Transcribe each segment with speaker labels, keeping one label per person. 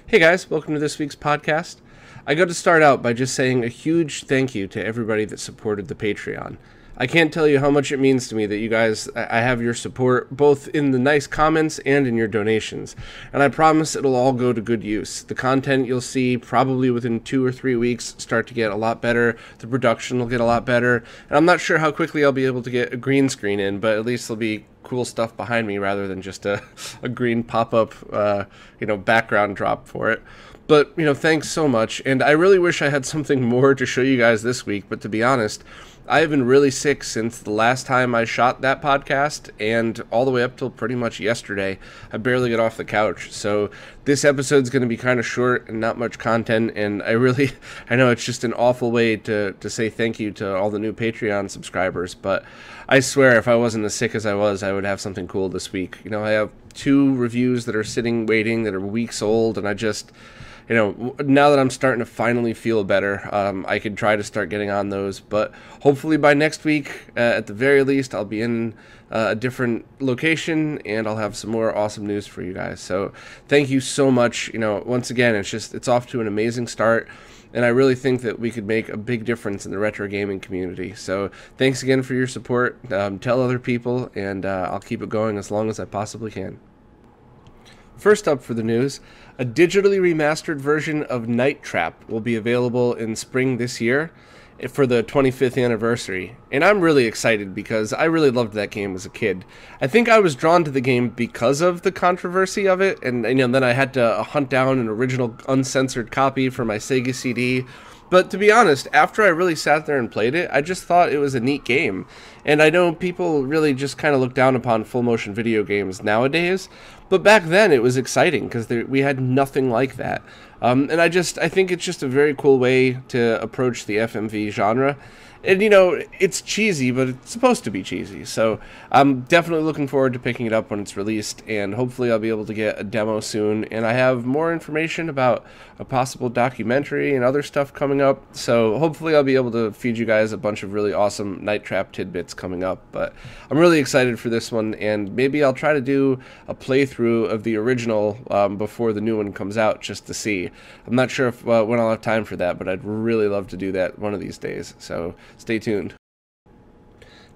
Speaker 1: Hey guys, welcome to this week's podcast. I got to start out by just saying a huge thank you to everybody that supported the Patreon. I can't tell you how much it means to me that you guys, I have your support both in the nice comments and in your donations. And I promise it'll all go to good use. The content you'll see probably within 2 or 3 weeks start to get a lot better. The production will get a lot better. And I'm not sure how quickly I'll be able to get a green screen in, but at least there'll be cool stuff behind me rather than just a green pop-up, background drop for it. But, thanks so much. And I really wish I had something more to show you guys this week, but to be honest, I have been really sick since the last time I shot that podcast, and all the way up till pretty much yesterday. I barely get off the couch, so this episode's going to be kind of short and not much content, and I know it's just an awful way to say thank you to all the new Patreon subscribers, but I swear if I wasn't as sick as I was, I would have something cool this week. I have 2 reviews that are sitting waiting that are weeks old, and I just... now that I'm starting to finally feel better, I could try to start getting on those. But hopefully by next week, at the very least, I'll be in a different location and I'll have some more awesome news for you guys. So thank you so much. Once again, it's off to an amazing start. And I really think that we could make a big difference in the retro gaming community. So thanks again for your support. Tell other people, and I'll keep it going as long as I possibly can. First up for the news, a digitally remastered version of Night Trap will be available in spring this year for the 25th anniversary. And I'm really excited because I really loved that game as a kid. I think I was drawn to the game because of the controversy of it, and then I had to hunt down an original uncensored copy for my Sega CD. But to be honest, after I really sat there and played it, I just thought it was a neat game. And I know people really just kind of look down upon full motion video games nowadays, but back then it was exciting because we had nothing like that. And I think it's just a very cool way to approach the FMV genre. And, it's cheesy, but it's supposed to be cheesy. So I'm definitely looking forward to picking it up when it's released, and hopefully I'll be able to get a demo soon. And I have more information about a possible documentary and other stuff coming up. So hopefully I'll be able to feed you guys a bunch of really awesome Night Trap tidbits coming up. But I'm really excited for this one, and maybe I'll try to do a playthrough of the original before the new one comes out just to see. I'm not sure if when I'll have time for that, but I'd really love to do that one of these days. So stay tuned.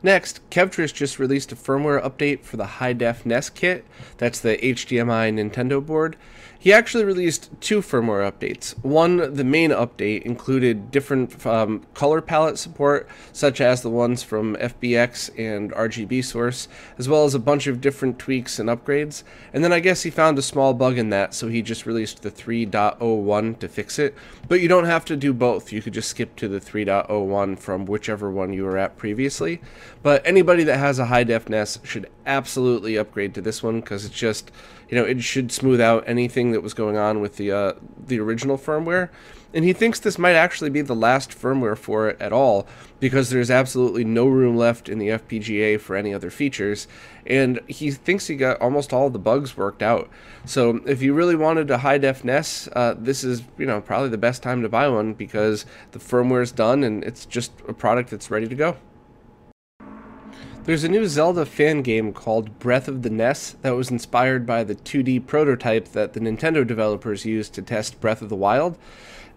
Speaker 1: Next, Vectrex just released a firmware update for the high-def NES kit. That's the HDMI Nintendo board. He actually released 2 firmware updates. One, the main update, included different color palette support, such as the ones from FBX and RGB source, as well as a bunch of different tweaks and upgrades. And then I guess he found a small bug in that, so he just released the 3.01 to fix it. But you don't have to do both. You could just skip to the 3.01 from whichever one you were at previously. But anybody that has a high-def NES should absolutely upgrade to this one, because it's just, it should smooth out anything that was going on with the original firmware. And he thinks this might actually be the last firmware for it at all, because there's absolutely no room left in the FPGA for any other features, and he thinks he got almost all the bugs worked out. So if you really wanted a high-def NES, this is, probably the best time to buy one, because the firmware's done and it's just a product that's ready to go. There's a new Zelda fan game called Breath of the NES that was inspired by the 2D prototype that the Nintendo developers used to test Breath of the Wild.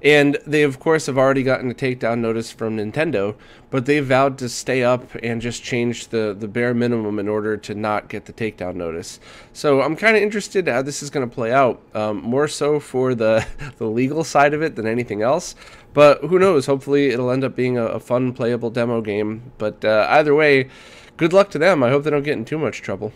Speaker 1: And they, of course, have already gotten a takedown notice from Nintendo, but they vowed to stay up and just change the bare minimum in order to not get the takedown notice. So I'm kind of interested how this is going to play out, more so for the legal side of it than anything else. But who knows, hopefully it'll end up being a fun, playable demo game. But either way, good luck to them. I hope they don't get in too much trouble.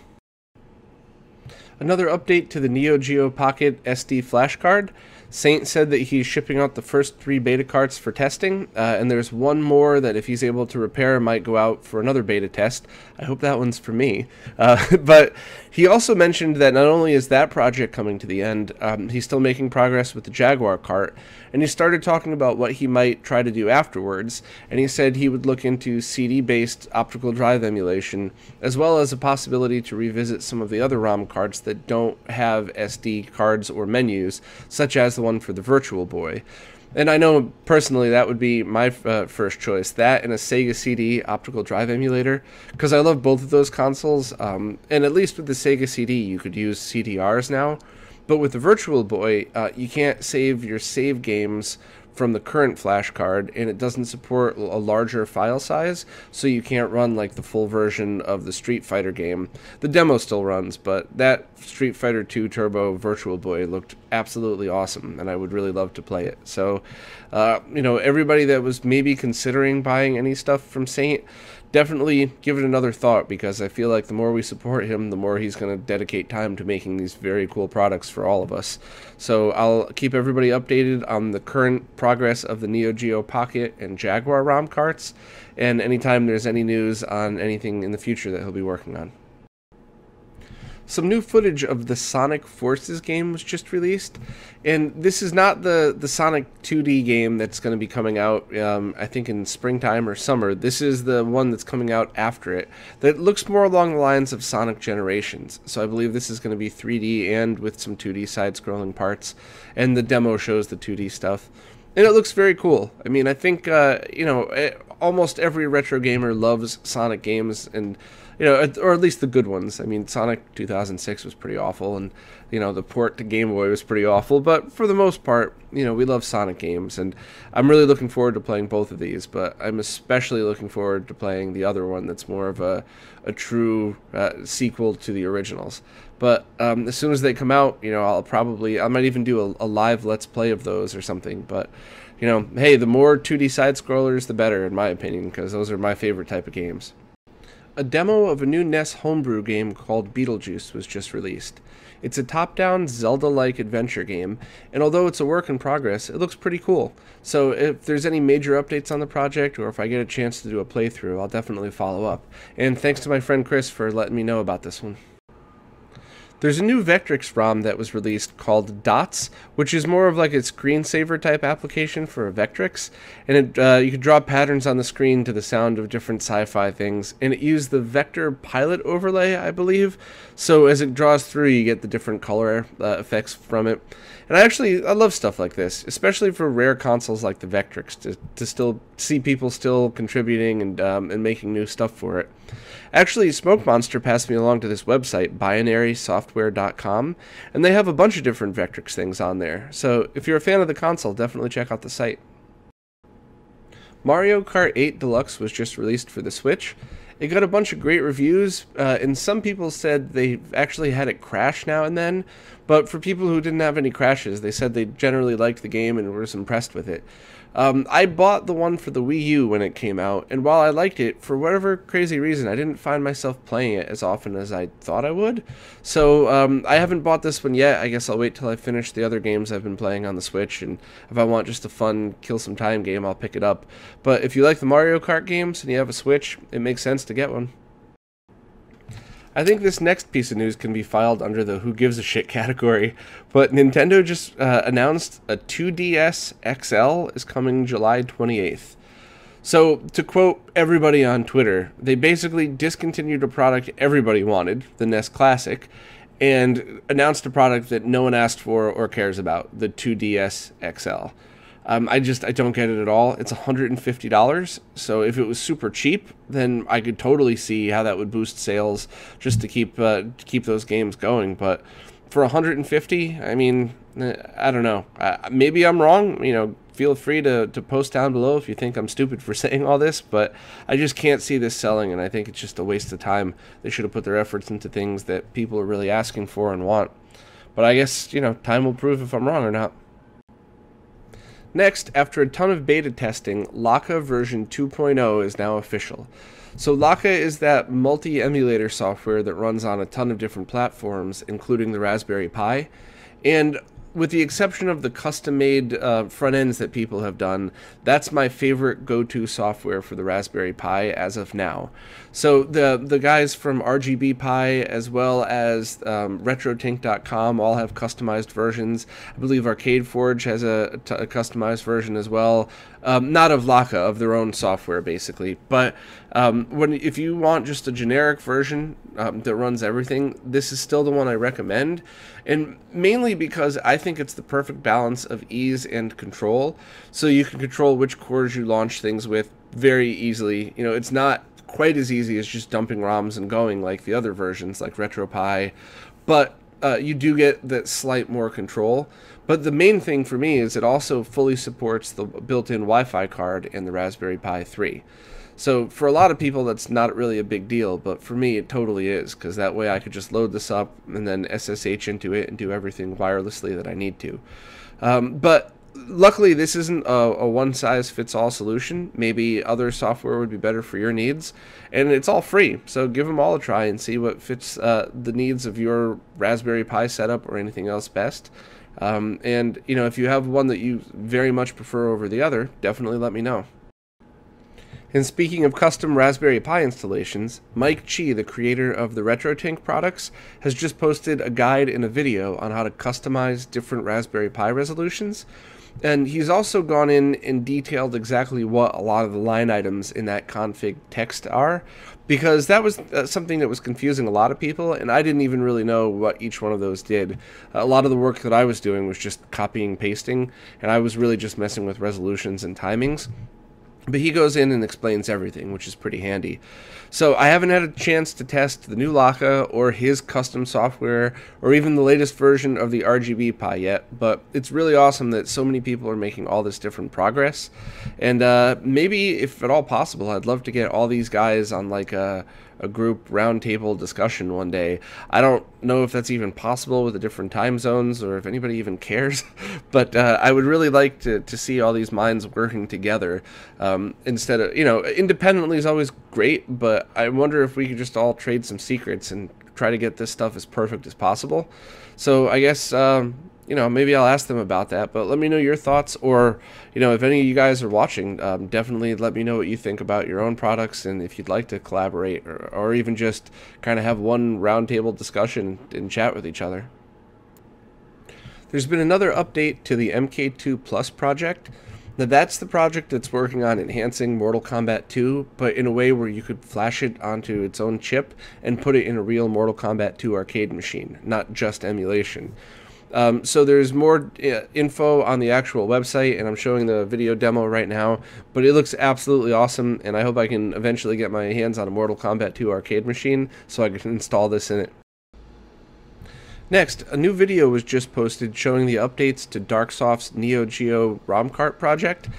Speaker 1: Another update to the Neo Geo Pocket SD flash card. Saint said that he's shipping out the first 3 beta carts for testing, and there's one more that if he's able to repair might go out for another beta test. I hope that one's for me. But he also mentioned that not only is that project coming to the end, he's still making progress with the Jaguar cart, and he started talking about what he might try to do afterwards, and he said he would look into CD-based optical drive emulation, as well as a possibility to revisit some of the other ROM carts that don't have SD cards or menus, such as the one for the Virtual Boy. And I know personally that would be my first choice, that and a Sega CD optical drive emulator, because I love both of those consoles, and at least with the Sega CD you could use CDRs now, But with the Virtual Boy, you can't save your save games from the current flash card, and it doesn't support a larger file size, so you can't run like the full version of the Street Fighter game. The demo still runs, but that Street Fighter 2 Turbo Virtual Boy looked absolutely awesome, and I would really love to play it. So, everybody that was maybe considering buying any stuff from Saint, definitely give it another thought, because I feel like the more we support him, the more he's going to dedicate time to making these very cool products for all of us. So I'll keep everybody updated on the current progress of the Neo Geo Pocket and Jaguar ROM carts, and anytime there's any news on anything in the future that he'll be working on. Some new footage of the Sonic Forces game was just released, and this is not the Sonic 2D game that's going to be coming out, I think in springtime or summer. This is the one that's coming out after it, that looks more along the lines of Sonic Generations. So I believe this is going to be 3D and with some 2D side-scrolling parts, and the demo shows the 2D stuff. And it looks very cool. I mean, I think, almost every retro gamer loves Sonic games, and or at least the good ones. I mean, Sonic 2006 was pretty awful, and the port to Game Boy was pretty awful, but for the most part, we love Sonic games, and I'm really looking forward to playing both of these, but I'm especially looking forward to playing the other one that's more of a true sequel to the originals. But as soon as they come out, I might even do a live Let's Play of those or something, but hey, the more 2D side-scrollers, the better, in my opinion, because those are my favorite type of games. A demo of a new NES homebrew game called Beetlejuice was just released. It's a top-down Zelda-like adventure game, and although it's a work in progress, it looks pretty cool. So if there's any major updates on the project, or if I get a chance to do a playthrough, I'll definitely follow up. And thanks to my friend Chris for letting me know about this one. There's a new Vectrex ROM that was released called Dots, which is more of like a screensaver type application for a Vectrex, and you could draw patterns on the screen to the sound of different sci-fi things, and it used the vector pilot overlay, I believe, so as it draws through you get the different color effects from it. And I love stuff like this, especially for rare consoles like the Vectrex, to still see people still contributing and making new stuff for it. Actually, Smoke Monster passed me along to this website, binarysoftware.com, and they have a bunch of different Vectrex things on there. So if you're a fan of the console, definitely check out the site. Mario Kart 8 Deluxe was just released for the Switch. It got a bunch of great reviews, and some people said they actually had it crash now and then, but for people who didn't have any crashes, they said they generally liked the game and were impressed with it. I bought the one for the Wii U when it came out, and while I liked it, for whatever crazy reason, I didn't find myself playing it as often as I thought I would. So I haven't bought this one yet. I guess I'll wait till I finish the other games I've been playing on the Switch, and if I want just a fun kill some time game, I'll pick it up. But if you like the Mario Kart games and you have a Switch, it makes sense to get one. I think this next piece of news can be filed under the who gives a shit category, but Nintendo just announced a 2DS XL is coming July 28th. So, to quote everybody on Twitter, they basically discontinued a product everybody wanted, the NES Classic, and announced a product that no one asked for or cares about, the 2DS XL. I don't get it at all. It's $150, so if it was super cheap, then I could totally see how that would boost sales just to keep those games going. But for $150, I mean, I don't know. Maybe I'm wrong. Feel free to post down below if you think I'm stupid for saying all this, but I just can't see this selling, and I think it's just a waste of time. They should have put their efforts into things that people are really asking for and want. But I guess, time will prove if I'm wrong or not. Next, after a ton of beta testing, Lakka version 2.0 is now official. So Lakka is that multi-emulator software that runs on a ton of different platforms, including the Raspberry Pi. And with the exception of the custom-made front ends that people have done, that's my favorite go-to software for the Raspberry Pi as of now. So the guys from RGB Pi as well as Retrotink.com all have customized versions. I believe Arcade Forge has a customized version as well. Not of Lakka, of their own software basically. But if you want just a generic version that runs everything, this is still the one I recommend. And mainly because I think it's the perfect balance of ease and control. So you can control which cores you launch things with very easily. It's not quite as easy as just dumping ROMs and going like the other versions like RetroPie, but you do get that slight more control. But the main thing for me is it also fully supports the built-in Wi-Fi card in the Raspberry Pi 3. So for a lot of people, that's not really a big deal, but for me, it totally is, because that way I could just load this up and then SSH into it and do everything wirelessly that I need to. But luckily, this isn't a one-size-fits-all solution. Maybe other software would be better for your needs, and it's all free, so give them all a try and see what fits the needs of your Raspberry Pi setup or anything else best. And, you know, if you have one that you very much prefer over the other, definitely let me know. And speaking of custom Raspberry Pi installations, Mike Chi, the creator of the Retrotink products, has just posted a guide and a video on how to customize different Raspberry Pi resolutions. And he's also gone in and detailed exactly what a lot of the line items in that config text are, because that was something that was confusing a lot of people, and I didn't even really know what each one of those did. A lot of the work that I was doing was just copying and pasting, and I was really just messing with resolutions and timings. But he goes in and explains everything, which is pretty handy. So I haven't had a chance to test the new Lakka or his custom software or even the latest version of the RGB Pi yet, but it's really awesome that so many people are making all this different progress. And maybe, if at all possible, I'd love to get all these guys on like a group roundtable discussion one day. I don't know if that's even possible with the different time zones or if anybody even cares, but I would really like to see all these minds working together instead of, you know, independently is always great, but I wonder if we could just all trade some secrets and try to get this stuff as perfect as possible. So I guess, you know, maybe I'll ask them about that, but let me know your thoughts, or, you know, if any of you guys are watching, definitely let me know what you think about your own products, and if you'd like to collaborate, or even just kind of have one roundtable discussion and chat with each other. There's been another update to the MK2 Plus project. Now that's the project that's working on enhancing Mortal Kombat 2, but in a way where you could flash it onto its own chip and put it in a real Mortal Kombat 2 arcade machine, not just emulation. So there's more info on the actual website, and I'm showing the video demo right now, but it looks absolutely awesome, and I hope I can eventually get my hands on a Mortal Kombat 2 arcade machine so I can install this in it. Next, a new video was just posted showing the updates to Darksoft's Neo Geo ROM Cart project,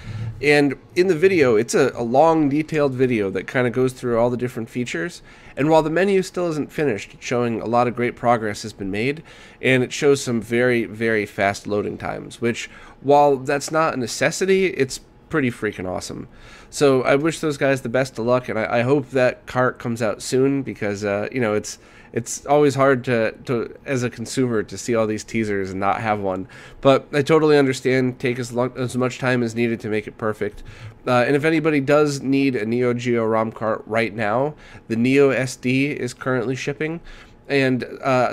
Speaker 1: and in the video, it's a long, detailed video that kind of goes through all the different features, and while the menu still isn't finished, it's showing a lot of great progress has been made, and it shows some very, very fast loading times, which, while that's not a necessity, it's pretty freaking awesome. So I wish those guys the best of luck, and I hope that cart comes out soon, because you know, it's always hard to as a consumer to see all these teasers and not have one. But I totally understand, take as much time as needed to make it perfect. And if anybody does need a Neo Geo ROM cart right now, the Neo SD is currently shipping. And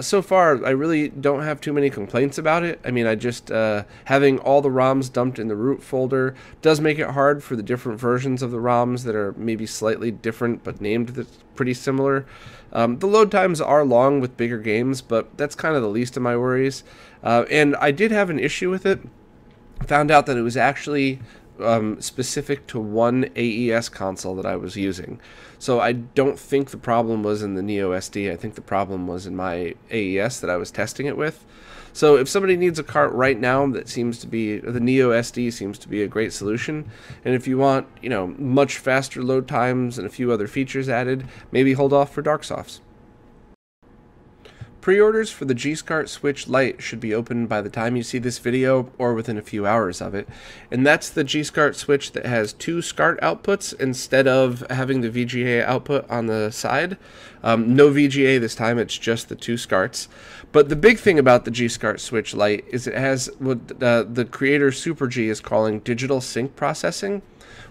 Speaker 1: so far, I really don't have too many complaints about it. I mean, I just, having all the ROMs dumped in the root folder does make it hard for the different versions of the ROMs that are maybe slightly different but named pretty similar. The load times are long with bigger games, but that's kind of the least of my worries. And I did have an issue with it. Found out that it was actually specific to one AES console that I was using. So I don't think the problem was in the Neo SD. I think the problem was in my AES that I was testing it with. So if somebody needs a cart right now, that seems to be, the Neo SD seems to be a great solution. And if you want, you know, much faster load times and a few other features added, maybe hold off for Darksoft's. Pre-orders for the G-SCART Switch Lite should be open by the time you see this video, or within a few hours of it. And that's the G-SCART Switch that has two SCART outputs instead of having the VGA output on the side. No VGA this time, it's just the two SCARTs. But the big thing about the G-SCART Switch Lite is it has what the creator Super G is calling digital sync processing,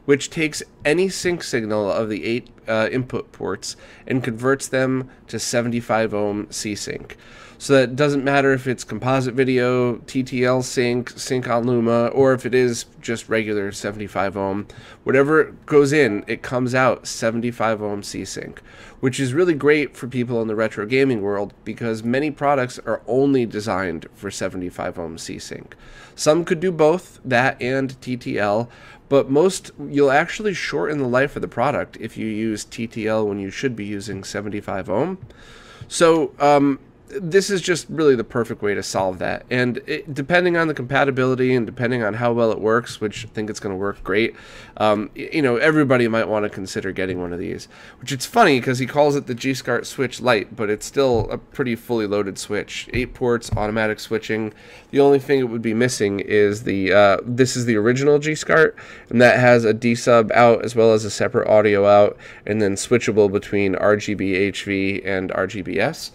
Speaker 1: which takes any sync signal of the 8 input ports and converts them to 75 ohm C-Sync. So that it doesn't matter if it's composite video, TTL sync, sync on Luma, or if it is just regular 75 ohm. Whatever goes in, it comes out 75 ohm C-Sync, which is really great for people in the retro gaming world because many products are only designed for 75 ohm C-Sync. Some could do both, that and TTL, but most, you'll actually shorten the life of the product if you use TTL when you should be using 75 ohm. So, this is just really the perfect way to solve that. And depending on the compatibility and depending on how well it works, which I think it's going to work great, you know, everybody might want to consider getting one of these. Which it's funny because he calls it the G-SCART Switch Lite, but it's still a pretty fully loaded switch. 8 ports, automatic switching. The only thing it would be missing is the this is the original G-SCART, and that has a D-sub out as well as a separate audio out, and then switchable between RGB HV and RGBS.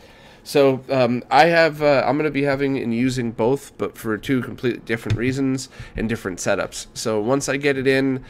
Speaker 1: So I'm going to be having and using both, but for 2 completely different reasons and different setups. So once I get it in,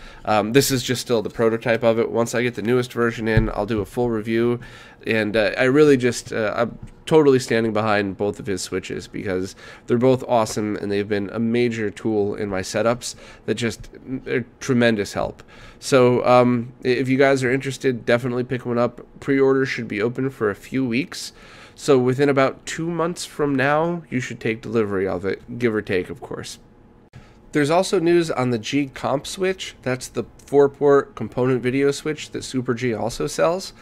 Speaker 1: this is just still the prototype of it. Once I get the newest version in, I'll do a full review. And I really just, I'm totally standing behind both of his switches because they're both awesome and they've been a major tool in my setups that just are tremendous help. So if you guys are interested, definitely pick one up. Pre-order should be open for a few weeks. So within about 2 months from now, you should take delivery of it, give or take, of course. There's also news on the Gcompsw switch. That's the 4-port component video switch that Super G also sells.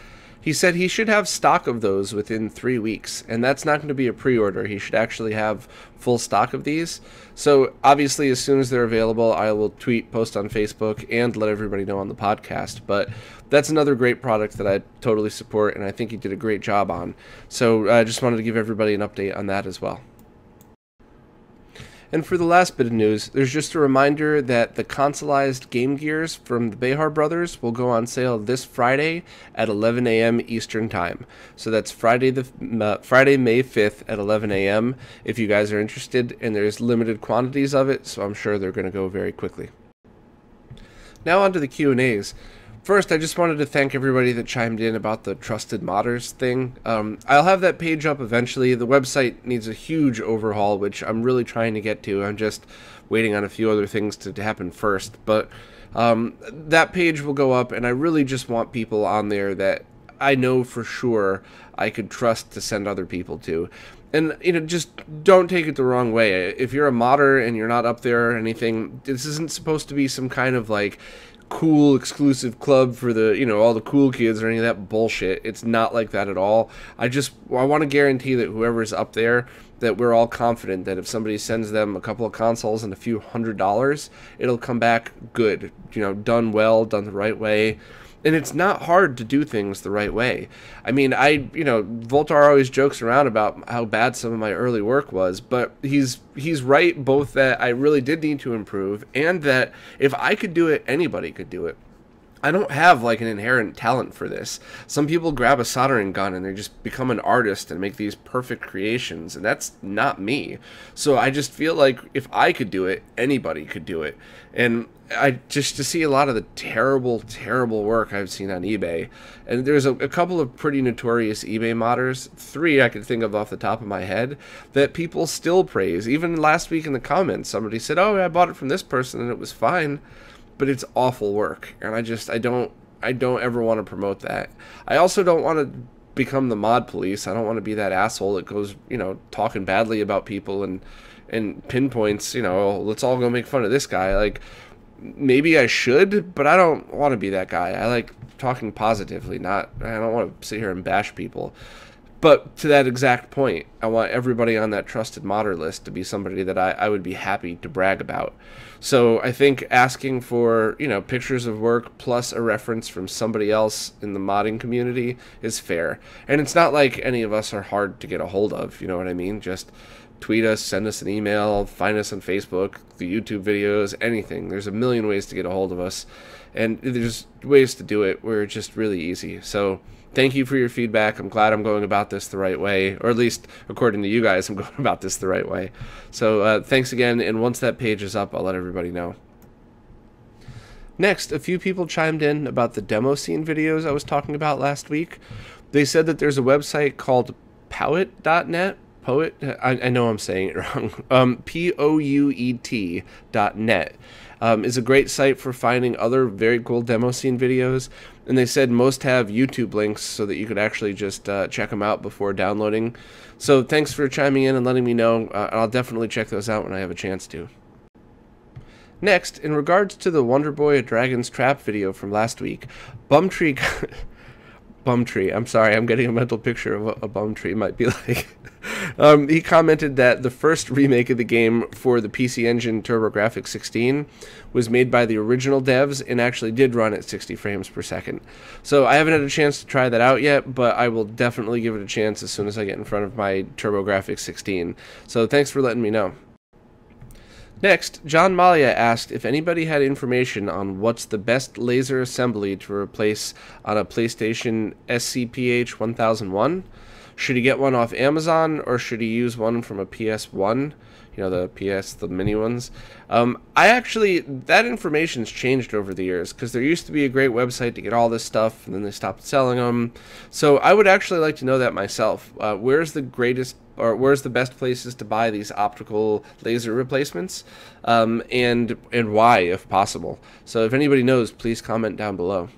Speaker 1: He said he should have stock of those within 3 weeks, and that's not going to be a pre-order. He should actually have full stock of these. So obviously, as soon as they're available, I will tweet, post on Facebook, and let everybody know on the podcast. But that's another great product that I totally support, and I think he did a great job on. So I just wanted to give everybody an update on that as well. And for the last bit of news, there's just a reminder that the Consolized Game Gears from the Behar Brothers will go on sale this Friday at 11 a.m. Eastern Time. So that's Friday May 5th at 11 a.m. if you guys are interested, and there's limited quantities of it, so I'm sure they're going to go very quickly. Now on to the Q&As. First, I just wanted to thank everybody that chimed in about the Trusted Modders thing. I'll have that page up eventually. The website needs a huge overhaul, which I'm really trying to get to. I'm just waiting on a few other things to happen first. But that page will go up, and I really just want people on there that I know for sure I could trust to send other people to. And, you know, just don't take it the wrong way. If you're a modder and you're not up there or anything, this isn't supposed to be some kind of, like, cool exclusive club for the, you know, all the cool kids or any of that bullshit. It's not like that at all. I want to guarantee that whoever's up there, that we're all confident that if somebody sends them a couple of consoles and a few $100s, it'll come back good, you know, done well, done the right way. And it's not hard to do things the right way. I mean, you know, Voltar always jokes around about how bad some of my early work was, but he's right both that I really did need to improve and that if I could do it, anybody could do it. I don't have like an inherent talent for this. Some people grab a soldering gun and they just become an artist and make these perfect creations, and that's not me. So I just feel like if I could do it, anybody could do it. And I just to see a lot of the terrible work I've seen on eBay, and there's a couple of pretty notorious eBay modders, 3 I could think of off the top of my head, that people still praise. Even last week in the comments, somebody said, "Oh, I bought it from this person and it was fine." But it's awful work, and I don't ever want to promote that. I also don't want to become the mod police. I don't want to be that asshole that goes, you know, talking badly about people and pinpoints, you know, "Oh, let's all go make fun of this guy." Like, maybe I should, but I don't want to be that guy. I like talking positively, I don't want to sit here and bash people. But to that exact point, I want everybody on that trusted modder list to be somebody that I would be happy to brag about. So I think asking for, you know, pictures of work plus a reference from somebody else in the modding community is fair. And it's not like any of us are hard to get a hold of, you know what I mean? Just tweet us, send us an email, find us on Facebook, the YouTube videos, anything. There's a million ways to get a hold of us. And there's ways to do it where it's just really easy. So thank you for your feedback. I'm glad I'm going about this the right way, or at least according to you guys, I'm going about this the right way. So thanks again, and once that page is up, I'll let everybody know. Next, a few people chimed in about the Demoscene videos I was talking about last week. They said that there's a website called Poet.net. Poet? I know I'm saying it wrong. Pouet.net. Is a great site for finding other very cool Demoscene videos, and they said most have YouTube links so that you could actually just check them out before downloading. So thanks for chiming in and letting me know. I'll definitely check those out when I have a chance to. Next, in regards to the Wonder Boy A Dragon's Trap video from last week, Bumtree, I'm sorry, I'm getting a mental picture of a Bumtree. It might be like He commented that the first remake of the game for the PC Engine TurboGrafx 16 was made by the original devs and actually did run at 60 frames per second. So I haven't had a chance to try that out yet, but I will definitely give it a chance as soon as I get in front of my TurboGrafx 16. So thanks for letting me know. Next, John Malia asked if anybody had information on what's the best laser assembly to replace on a PlayStation SCPH 1001. Should he get one off Amazon, or should he use one from a PS1? You know, the mini ones. That information's changed over the years, because there used to be a great website to get all this stuff, and then they stopped selling them. So I would actually like to know that myself. Where's the best places to buy these optical laser replacements, and why, if possible? So if anybody knows, please comment down below.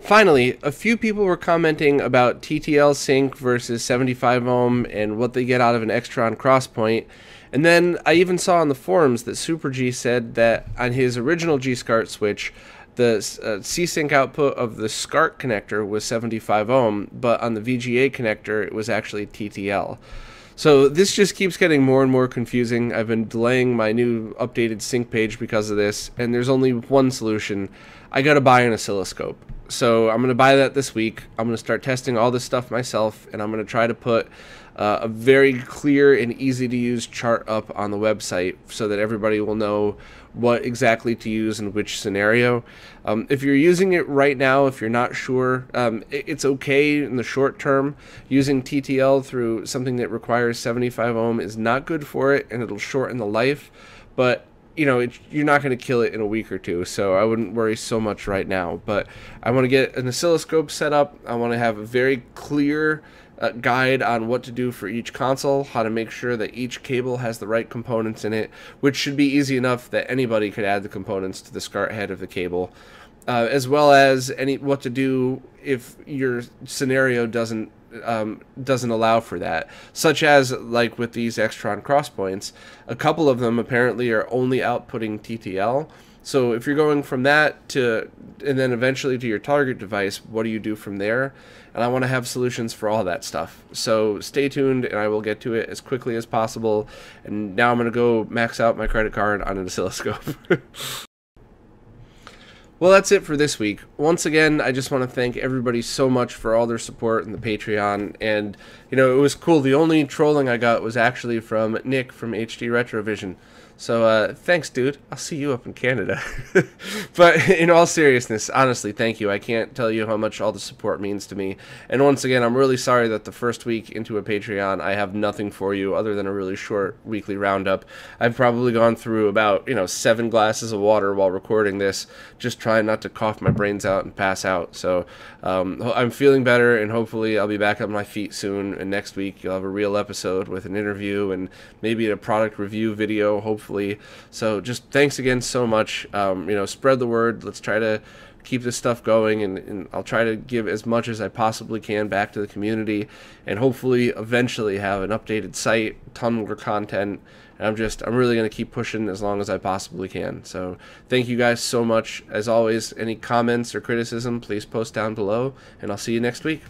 Speaker 1: Finally, a few people were commenting about TTL sync versus 75 ohm and what they get out of an Extron crosspoint. And then I even saw on the forums that Super G said that on his original G-SCART switch, the C-Sync output of the SCART connector was 75 ohm, but on the VGA connector it was actually TTL. So this just keeps getting more and more confusing. I've been delaying my new updated sync page because of this, and there's only one solution. I gotta buy an oscilloscope. So I'm going to buy that this week. I'm going to start testing all this stuff myself, and I'm going to try to put a very clear and easy to use chart up on the website so that everybody will know what exactly to use in which scenario. If you're using it right now, if you're not sure, it's okay in the short term. Using TTL through something that requires 75 ohm is not good for it, and it'll shorten the life, but you know, you're not going to kill it in a week or two, so I wouldn't worry so much right now. But I want to get an oscilloscope set up. I want to have a very clear guide on what to do for each console, how to make sure that each cable has the right components in it, which should be easy enough that anybody could add the components to the SCART head of the cable, as well as what to do if your scenario doesn't allow for that, such as like with these Extron crosspoints. A couple of them apparently are only outputting TTL, so if you're going from that to and then eventually to your target device, what do you do from there? And I want to have solutions for all that stuff, so stay tuned and I will get to it as quickly as possible. And now I'm going to go max out my credit card on an oscilloscope. Well, that's it for this week. Once again, I just want to thank everybody so much for all their support in the Patreon. And, you know, it was cool. The only trolling I got was actually from Nick from HD Retrovision. So, thanks, dude. I'll see you up in Canada. But in all seriousness, honestly, thank you. I can't tell you how much all the support means to me. And once again, I'm really sorry that the first week into a Patreon, I have nothing for you other than a really short weekly roundup. I've probably gone through about, 7 glasses of water while recording this, just trying not to cough my brains out and pass out. So, I'm feeling better, and hopefully I'll be back on my feet soon. And next week, you'll have a real episode with an interview and maybe a product review video, hopefully. So just thanks again so much. Spread the word. Let's try to keep this stuff going, and I'll try to give as much as I possibly can back to the community, and hopefully eventually have an updated site, ton more content. And I'm really going to keep pushing as long as I possibly can. So thank you guys so much. As always, any comments or criticism, please post down below, and I'll see you next week.